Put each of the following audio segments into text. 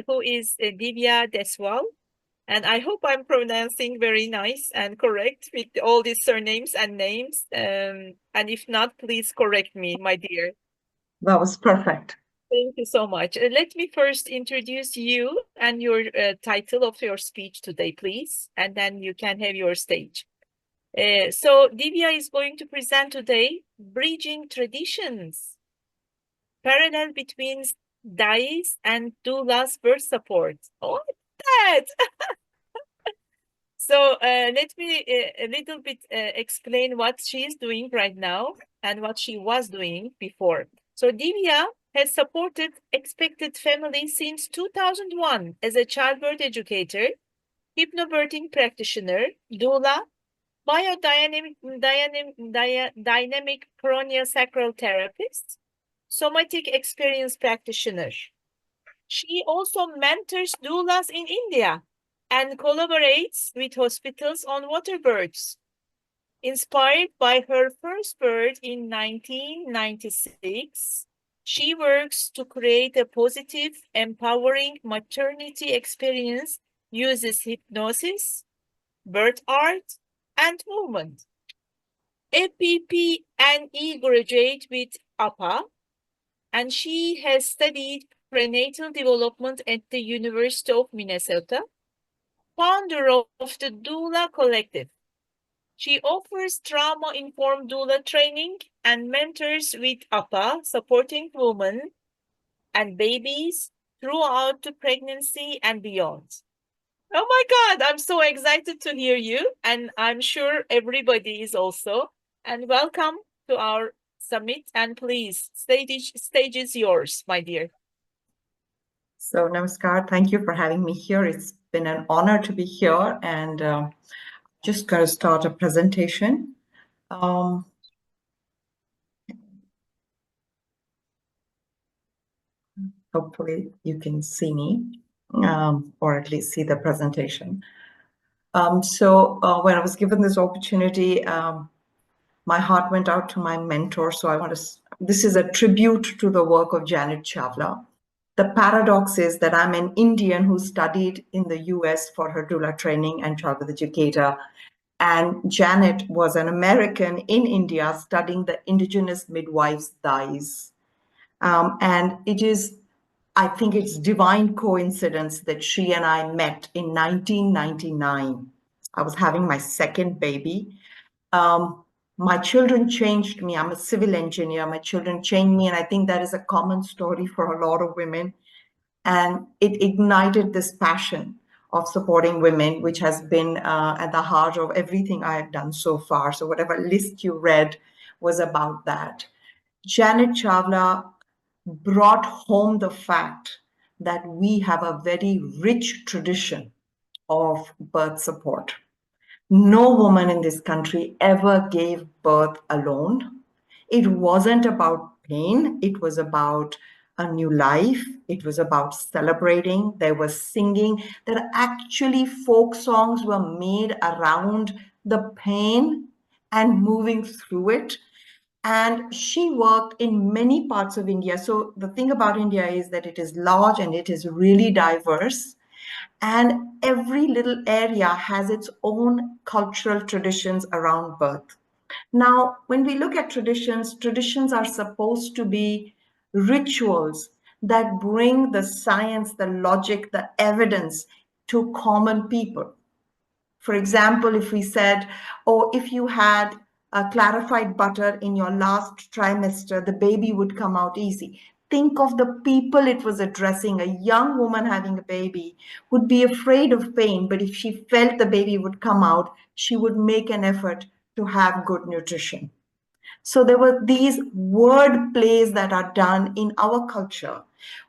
who is Divya Deswal. And I hope I'm pronouncing very nice and correct with all these surnames and names. And if not, please correct me, my dear. That was perfect. Thank you so much. Let me first introduce you and your title of your speech today, please, and then you can have your stage. So Divya is going to present today Bridging Traditions, parallel between Dais and Doulas birth support. What that? So let me a little bit explain what she is doing right now and what she was doing before. So Divya has supported expectant families since 2001 as a childbirth educator, hypnobirthing practitioner, doula, dynamic craniosacral therapist, somatic experience practitioner. She also mentors doulas in India and collaborates with hospitals on water births. Inspired by her first birth in 1996, she works to create a positive, empowering maternity experience, uses hypnosis, birth art, and movement. A PPNE graduate with APA, and she has studied prenatal development at the University of Minnesota, founder of the Doula Collective. She offers trauma-informed doula training and mentors with APA, supporting women and babies throughout the pregnancy and beyond. Oh my God, I'm so excited to hear you, and I'm sure everybody is also. And welcome to our summit, and please, stage is yours, my dear. So, Namaskar, thank you for having me here. It's been an honor to be here, and just going to start a presentation. Hopefully, you can see me, or at least see the presentation. When I was given this opportunity, my heart went out to my mentor. So I want to, this is a tribute to the work of Janet Chawla. The paradox is that I'm an Indian who studied in the US for her doula training and Childbirth Educator. And Janet was an American in India studying the indigenous midwives' Dais. And it is, I think it's divine coincidence that she and I met in 1999. I was having my second baby. My children changed me. I'm a civil engineer. My children changed me. And I think that is a common story for a lot of women. And it ignited this passion of supporting women, which has been at the heart of everything I have done so far. So whatever list you read was about that. Janet Chawla brought home the fact that we have a very rich tradition of birth support. No woman in this country ever gave birth alone. It wasn't about pain, it was about a new life, it was about celebrating. There was singing. There actually folk songs were made around the pain and moving through it. And she worked in many parts of India. So the thing about India is that it is large and it is really diverse. And every little area has its own cultural traditions around birth. Now, when we look at traditions, traditions are supposed to be rituals that bring the science, the logic, the evidence to common people. For example, if we said, oh, if you had a clarified butter in your last trimester, the baby would come out easy. Think of the people it was addressing. A young woman having a baby would be afraid of pain, but if she felt the baby would come out, she would make an effort to have good nutrition. So there were these word plays that are done in our culture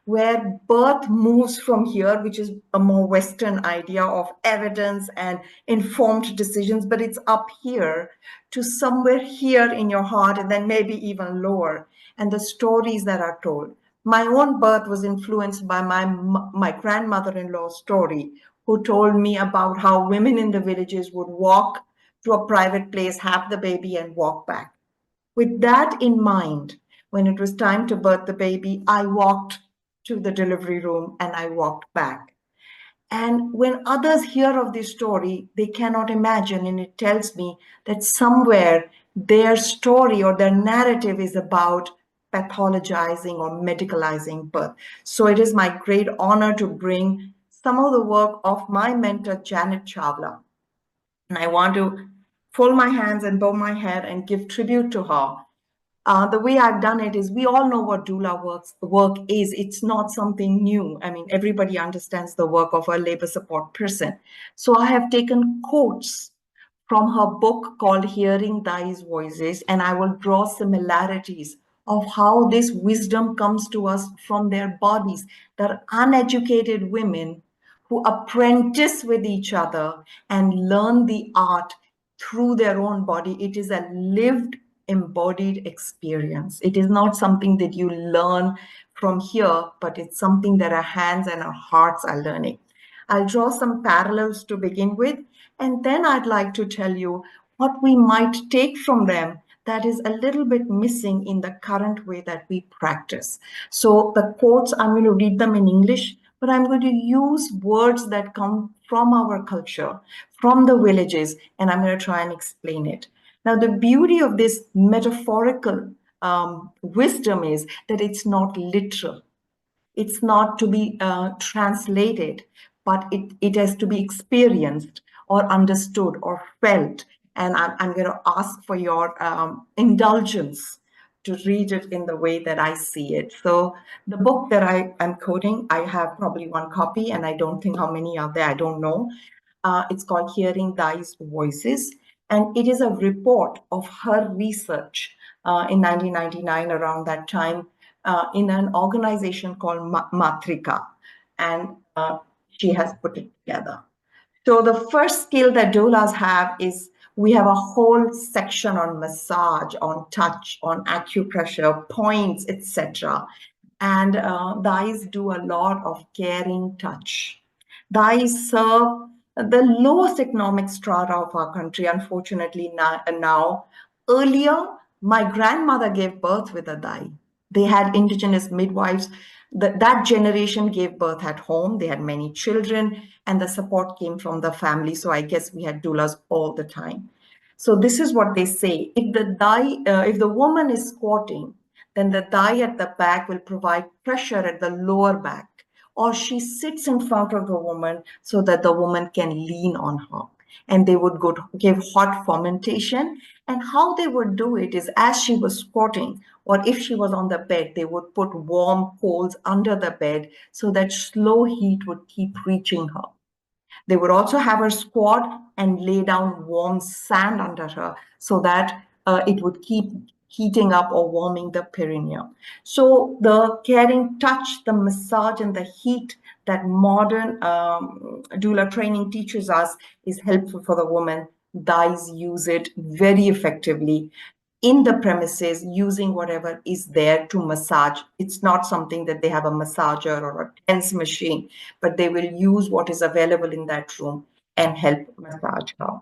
where birth moves from here, which is a more Western idea of evidence and informed decisions, but it's up here to somewhere here in your heart and then maybe even lower, and the stories that are told. My own birth was influenced by my grandmother-in-law's story, who told me about how women in the villages would walk to a private place, have the baby, and walk back. With that in mind, when it was time to birth the baby, I walked to the delivery room and I walked back. And when others hear of this story, they cannot imagine, and it tells me that somewhere their story or their narrative is about pathologizing or medicalizing birth. So it is my great honor to bring some of the work of my mentor, Janet Chawla. And I want to fold my hands and bow my head and give tribute to her. The way I've done it is we all know what doula work is. It's not something new. I mean, everybody understands the work of a labor support person. So I have taken quotes from her book called Hearing Dais Voices, and I will draw similarities of how this wisdom comes to us from their bodies. They're uneducated women who apprentice with each other and learn the art through their own body. It is a lived, embodied experience. It is not something that you learn from here, but it's something that our hands and our hearts are learning. I'll draw some parallels to begin with, and then I'd like to tell you what we might take from them that is a little bit missing in the current way that we practice. So the quotes, I'm going to read them in English, but I'm going to use words that come from our culture, from the villages, and I'm going to try and explain it. Now, the beauty of this metaphorical wisdom is that it's not literal. It's not to be translated, but it has to be experienced or understood or felt. And I'm going to ask for your indulgence to read it in the way that I see it. So the book that I am quoting, I have probably one copy, and I don't think how many are there, I don't know. It's called Hearing Dais Voices, and it is a report of her research in 1999, around that time, in an organization called Matrika, and she has put it together. So the first skill that doulas have is we have a whole section on massage, on touch, on acupressure, points, etc. And Dais do a lot of caring touch. Dais serve the lowest economic strata of our country, unfortunately now. Earlier, my grandmother gave birth with a Dai. They had indigenous midwives. That generation gave birth at home. They had many children, and the support came from the family. So I guess we had doulas all the time. So this is what they say. If the woman is squatting, then the thigh at the back will provide pressure at the lower back, or she sits in front of the woman so that the woman can lean on her. And they would give hot fomentation. And how they would do it is, as she was squatting, or if she was on the bed, they would put warm coals under the bed so that slow heat would keep reaching her. They would also have her squat and lay down warm sand under her so that it would keep heating up or warming the perineum. So the caring touch, the massage, and the heat that modern doula training teaches us is helpful for the woman. Dais use it very effectively in the premises, using whatever is there to massage. It's not something that they have a massager or a TENS machine, but they will use what is available in that room and help massage her.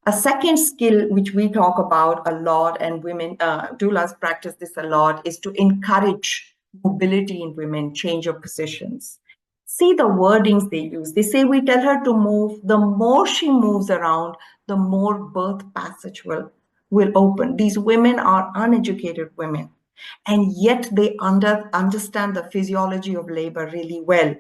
A second skill, which we talk about a lot, and women doulas practice this a lot, is to encourage mobility in women, change of positions. See the wordings they use. They say we tell her to move. The more she moves around, the more birth passage will open. These women are uneducated women, and yet they understand the physiology of labor really well.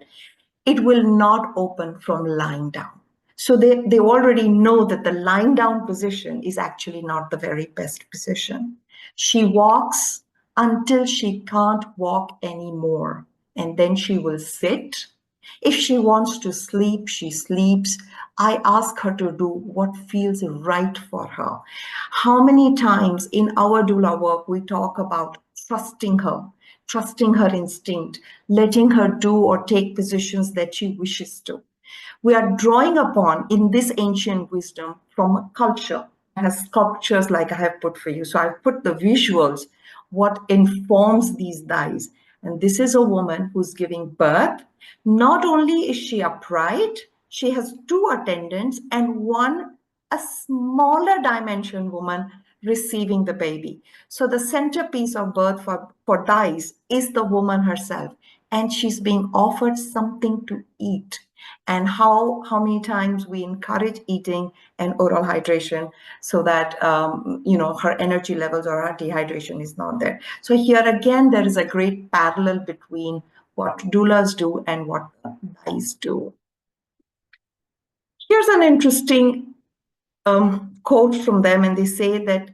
It will not open from lying down. So they already know that the lying down position is actually not the very best position. She walks until she can't walk anymore, and then she will sit. If she wants to sleep, she sleeps. I ask her to do what feels right for her. How many times in our doula work we talk about trusting her instinct, letting her do or take positions that she wishes to. We are drawing upon in this ancient wisdom from a culture that has sculptures like I have put for you. So I've put the visuals, what informs these Dais. And this is a woman who's giving birth. Not only is she upright, she has two attendants and one, a smaller dimension woman receiving the baby. So the centerpiece of birth for Dais is the woman herself. and she's being offered something to eat. And how many times we encourage eating and oral hydration so that her energy levels or her dehydration is not there. So here again, there is a great parallel between what doulas do and what Dais do. Here's an interesting quote from them, and they say that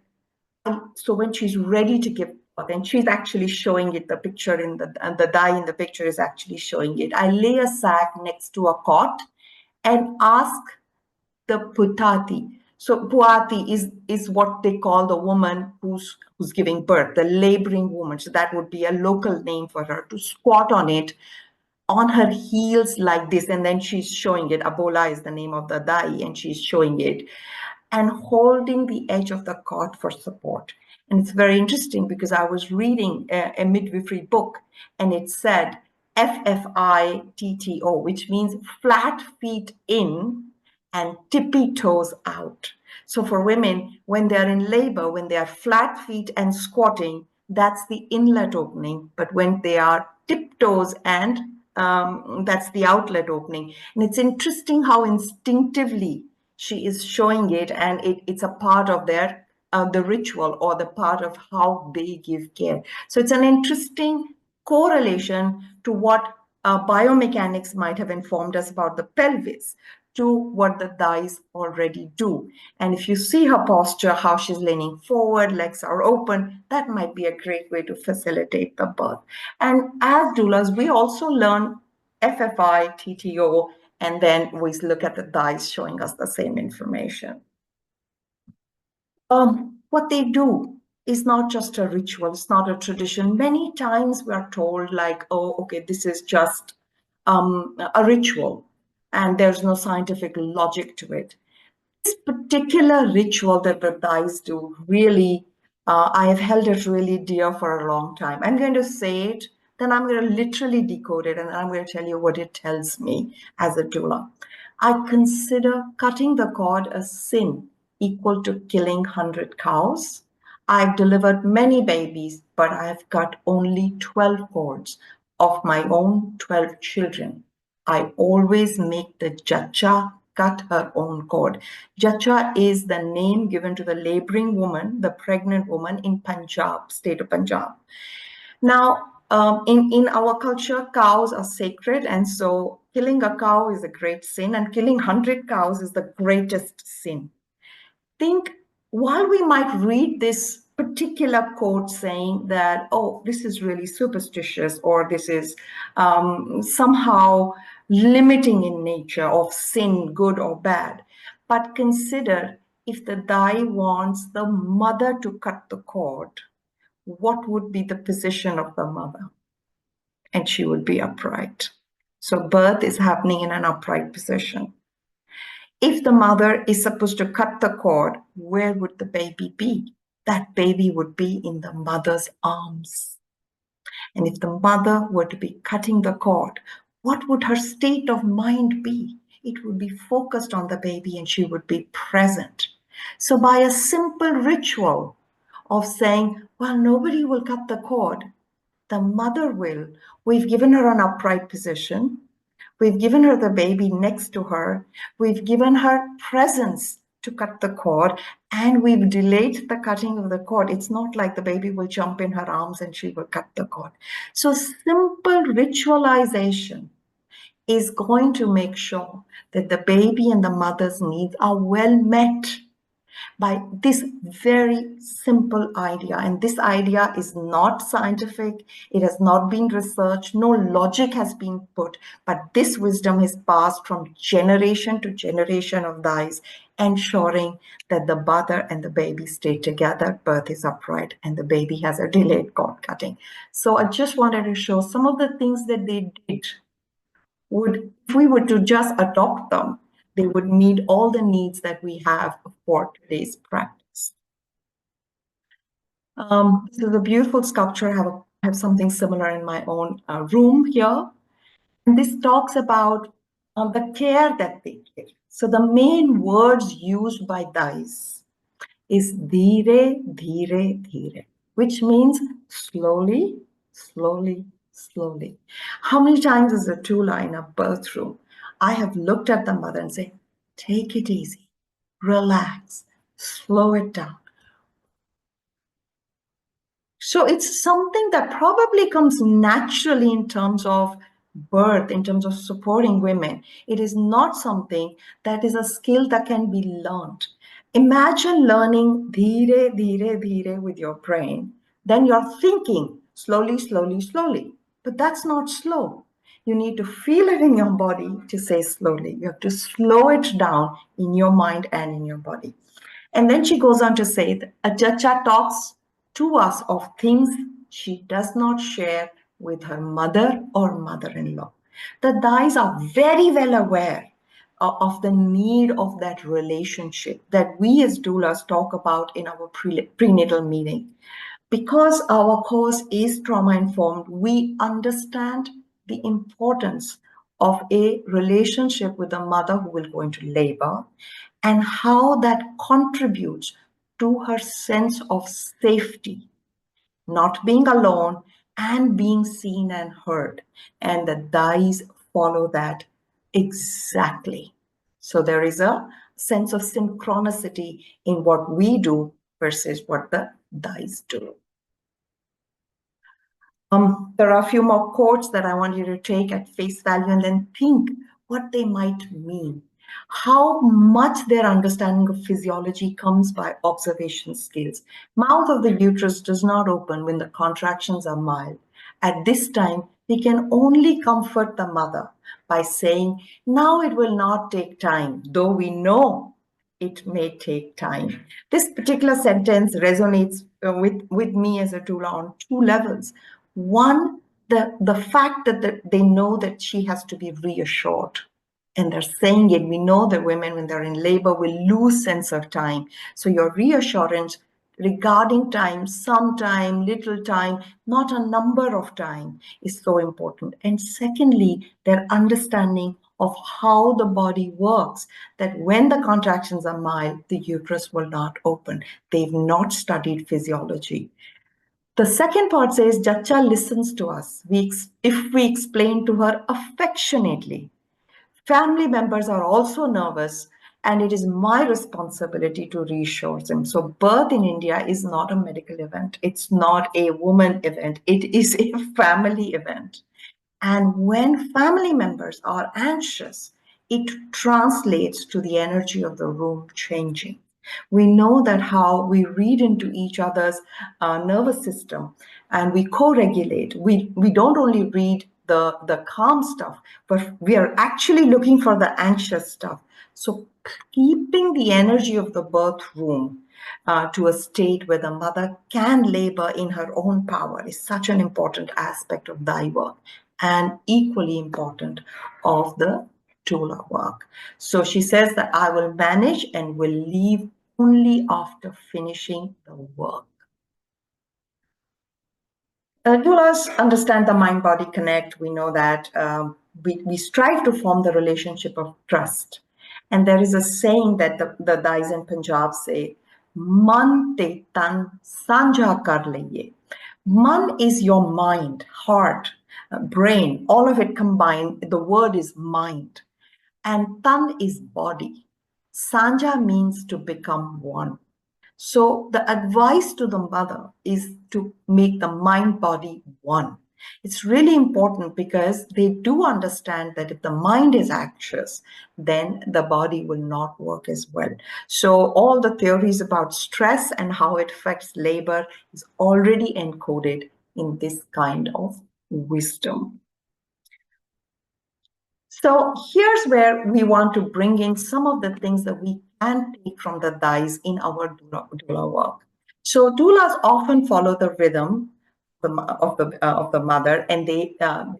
so when she's ready to give birth, and she's actually showing it, the picture in the Dai in the picture is actually showing it. I lay a sack next to a cot and ask the putati. So puati is what they call the woman who's giving birth, the laboring woman. So that would be a local name for her, to squat on it on her heels like this, and then she's showing it. Abola is the name of the Dai, and she's showing it and holding the edge of the cot for support. And it's very interesting because I was reading a midwifery book, and it said FFITTO, which means flat feet in and tippy toes out. So for women, when they're in labor, when they are flat feet and squatting, that's the inlet opening. But when they are tiptoes and that's the outlet opening. And it's interesting how instinctively she is showing it, and it's a part of their the ritual or the part of how they give care. So it's an interesting correlation to what biomechanics might have informed us about the pelvis to what the Dais already do. And if you see her posture, how she's leaning forward, legs are open, that might be a great way to facilitate the birth. And as doulas, we also learn FFI, TTO, and then we look at the Dais showing us the same information. What they do is not just a ritual, it's not a tradition. Many times we are told like, oh, okay, this is just a ritual and there's no scientific logic to it. This particular ritual that the Dais do really, I have held it really dear for a long time. I'm going to say it, then I'm going to literally decode it, and I'm going to tell you what it tells me as a doula. I consider cutting the cord a sin equal to killing 100 cows. I've delivered many babies, but I've cut only 12 cords of my own 12 children. I always make the jacha cut her own cord. Jacha is the name given to the laboring woman, the pregnant woman in Punjab, state of Punjab. Now, in our culture, cows are sacred, and so killing a cow is a great sin, and killing 100 cows is the greatest sin. Think, while we might read this particular quote saying that, oh, this is really superstitious, or this is somehow limiting in nature of sin, good or bad, but consider if the Dai wants the mother to cut the cord, what would be the position of the mother? And she would be upright. So birth is happening in an upright position. If the mother is supposed to cut the cord, where would the baby be? That baby would be in the mother's arms. And if the mother were to be cutting the cord, what would her state of mind be? It would be focused on the baby and she would be present. So by a simple ritual of saying, well, nobody will cut the cord, the mother will. We've given her an upright position. We've given her the baby next to her. We've given her presence to cut the cord, and we've delayed the cutting of the cord. It's not like the baby will jump in her arms and she will cut the cord. So simple ritualization is going to make sure that the baby and the mother's needs are well met by this very simple idea. And this idea is not scientific. It has not been researched. No logic has been put. But this wisdom is passed from generation to generation of Dais, ensuring that the mother and the baby stay together, birth is upright, and the baby has a delayed cord cutting. So I just wanted to show some of the things that they did. If we were to just adopt them, they would meet all the needs that we have for today's practice. This is a beautiful sculpture. I have something similar in my own room here. And this talks about the care that they give. So the main words used by Dais is dhire, dhire, dhire, which means slowly, slowly, slowly. How many times as a doula in a birth room, I have looked at the mother and said, take it easy, relax, slow it down. So it's something that probably comes naturally in terms of birth, in terms of supporting women. It is not something that is a skill that can be learned. Imagine learning dhire, dhire, dhire with your brain. Then you're thinking slowly, slowly, slowly. But that's not slow. You need to feel it in your body to say slowly. You have to slow it down in your mind and in your body. And then she goes on to say that Ajacha talks to us of things she does not share with her mother or mother-in-law. The Dais are very well aware of the need of that relationship that we as doulas talk about in our prenatal meeting. Because our course is trauma-informed, we understand the importance of a relationship with a mother who will go into labor and how that contributes to her sense of safety, not being alone and being seen and heard. And the Dais follow that exactly. So there is a sense of synchronicity in what we do versus what the Dais do. There are a few more quotes that I want you to take at face value and then think what they might mean. How much their understanding of physiology comes by observation skills. Mouth of the uterus does not open when the contractions are mild. At this time, we can only comfort the mother by saying, now it will not take time, though we know it may take time. This particular sentence resonates with me as a doula on two levels. One, the fact that they know that she has to be reassured. And they're saying it. We know that women, when they're in labor, will lose sense of time. So your reassurance regarding time, some time, little time, not a number of time, is so important. And secondly, their understanding of how the body works, that when the contractions are mild, the uterus will not open. They've not studied physiology. The second part says, Jacha listens to us. If we explain to her affectionately. Family members are also nervous, and it is my responsibility to reassure them. So birth in India is not a medical event. It's not a woman event. It is a family event. And when family members are anxious, it translates to the energy of the room changing. We know that how we read into each other's nervous system and we co-regulate. We don't only read the calm stuff, but we are actually looking for the anxious stuff. So keeping the energy of the birth room to a state where the mother can labor in her own power is such an important aspect of thy work, and equally important of the doula work. So she says that I will manage and will leave only after finishing the work. Doulas understand the mind-body connect. We know that we strive to form the relationship of trust. And there is a saying that the Dais in Punjab say, Man te tan sanja kar liye. Man is your mind, heart, brain, all of it combined. The word is mind. And tan is body. Sanja means to become one. So the advice to the mother is to make the mind body one. It's really important because they do understand that if the mind is anxious, then the body will not work as well. So all the theories about stress and how it affects labor is already encoded in this kind of wisdom. So here's where we want to bring in some of the things that we can take from the Dais in our doula work. So doulas often follow the rhythm of the mother, and they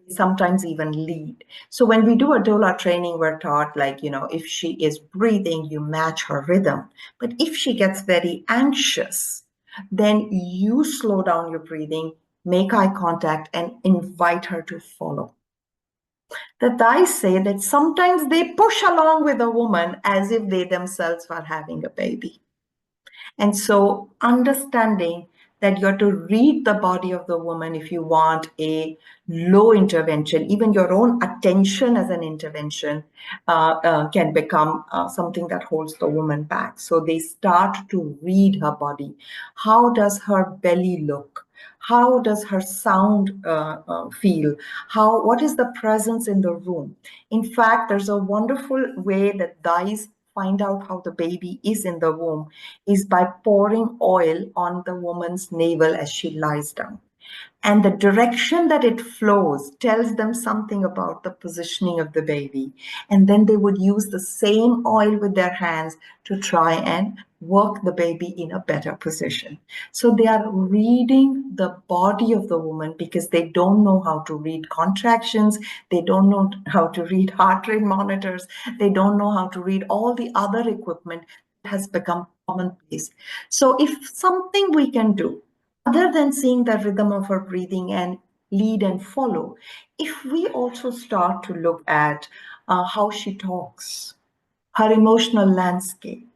sometimes even lead. So when we do a doula training, we're taught, like, if she is breathing, you match her rhythm. But if she gets very anxious, then you slow down your breathing, make eye contact, and invite her to follow. The Dais say that sometimes they push along with a woman as if they themselves are having a baby. And so understanding that you're to read the body of the woman if you want a low intervention. Even your own attention as an intervention can become something that holds the woman back. So they start to read her body. How does her belly look? How does her sound feel? What is the presence in the room? In fact, there's a wonderful way that Dais find out how the baby is in the womb is by pouring oil on the woman's navel as she lies down. And the direction that it flows tells them something about the positioning of the baby. And then they would use the same oil with their hands to try and work the baby in a better position. So they are reading the body of the woman because they don't know how to read contractions. They don't know how to read heart rate monitors. They don't know how to read all the other equipment that has become commonplace. So if something we can do other than seeing the rhythm of her breathing and lead and follow, if we also start to look at how she talks, her emotional landscape,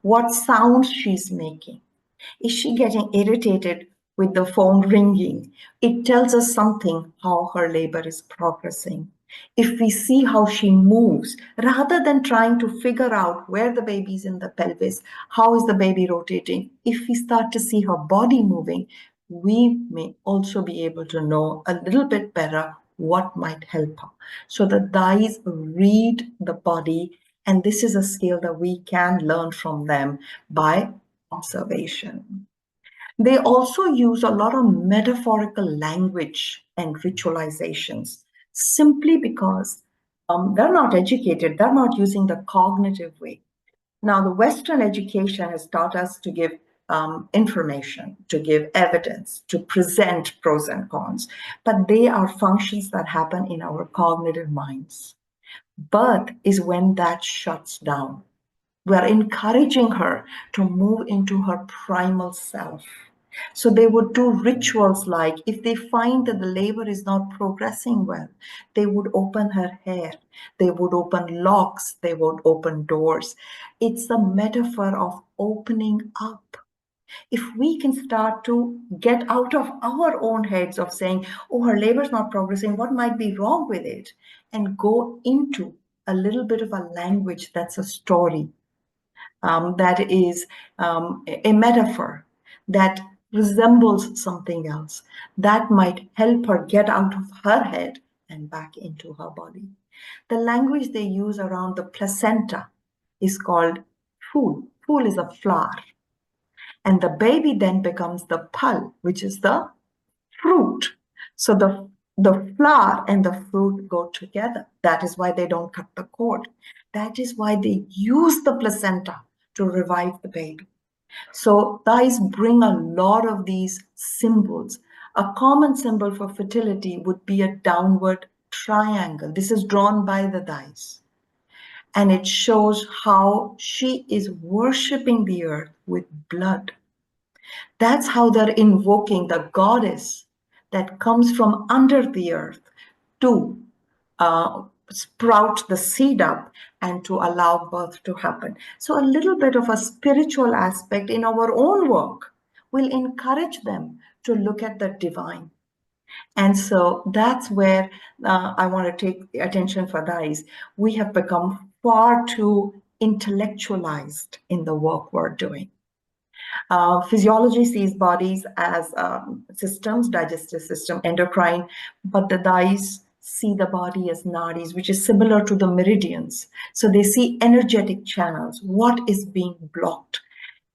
what sounds she's making, is she getting irritated with the phone ringing? It tells us something how her labor is progressing. If we see how she moves, rather than trying to figure out where the baby is in the pelvis, how is the baby rotating, if we start to see her body moving, we may also be able to know a little bit better what might help her. So the Dais read the body, and this is a skill that we can learn from them by observation. They also use a lot of metaphorical language and ritualizations simply because they're not educated, they're not using the cognitive way. Now, the Western education has taught us to give information, to give evidence, to present pros and cons, but they are functions that happen in our cognitive minds. Birth is when that shuts down. We're encouraging her to move into her primal self. So they would do rituals like if they find that the labor is not progressing well, they would open her hair, they would open locks, they would open doors. It's a metaphor of opening up. If we can start to get out of our own heads of saying, oh, her labor's not progressing, what might be wrong with it? And go into a little bit of a language that's a story, that is a metaphor that resembles something else that might help her get out of her head and back into her body. The language they use around the placenta is called fool. Fool is a flower. And the baby then becomes the pul, which is the fruit. So the flower and the fruit go together. That is why they don't cut the cord. That is why they use the placenta to revive the baby. So Thais bring a lot of these symbols. A common symbol for fertility would be a downward triangle. This is drawn by the Thais. And it shows how she is worshiping the earth with blood. That's how they're invoking the goddess that comes from under the earth to sprout the seed up and to allow birth to happen. So, a little bit of a spiritual aspect in our own work will encourage them to look at the divine. And so that's where I want to take attention for Thais. We have become far too intellectualized in the work we're doing. Physiology sees bodies as systems, digestive system, endocrine, but the Dais see the body as nadis, which is similar to the meridians. So they see energetic channels, what is being blocked.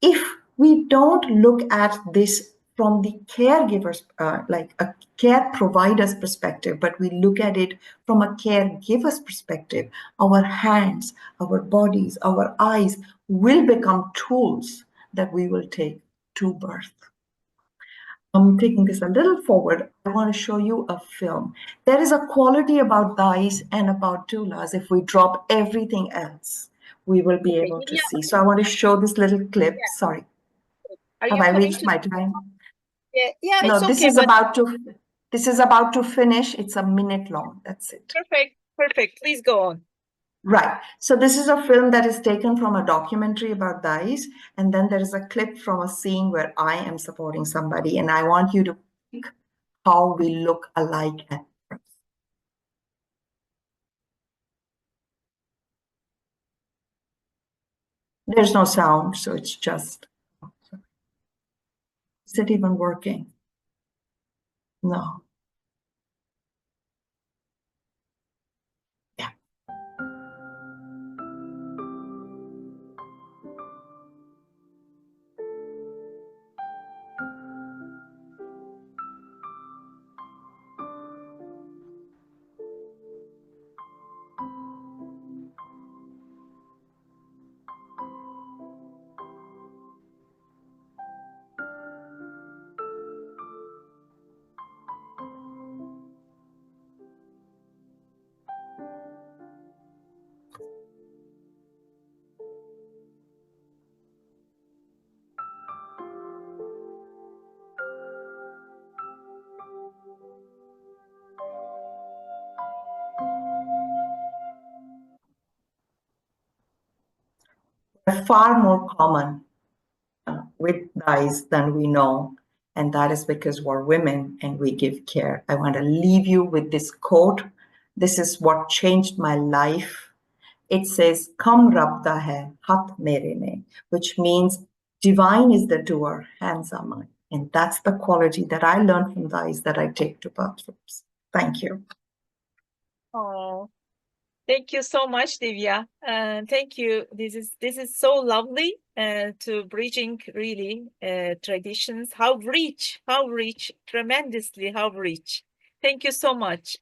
If we don't look at this from the caregiver's, like a care provider's perspective, but we look at it from a caregiver's perspective, our hands, our bodies, our eyes will become tools that we will take to birth. I'm taking this a little forward. I want to show you a film. There is a quality about Dais and about doulas. If we drop everything else, we will be able to see. So I want to show this little clip. Sorry. Have I reached my time? Yeah, No, it's this okay, is but about to finish. It's a minute long. That's it. perfect. Please go on. Right. So this is a film that is taken from a documentary about Dais, and then there is a clip from a scene where I am supporting somebody, and I want you to pick how we look alike at first. There's no sound, so it's just, is it even working? No. Yeah. They're far more common with Dais than we know. And that is because we're women and we give care. I want to leave you with this quote. This is what changed my life. It says, Kam Rabda hai, hat mere ne, which means divine is the doer, hands are mine. And that's the quality that I learned from Dais that I take to bathrooms. Thank you. Oh, thank you so much, Divya. Thank you. This is so lovely to bridging really traditions. How rich, tremendously how rich. Thank you so much.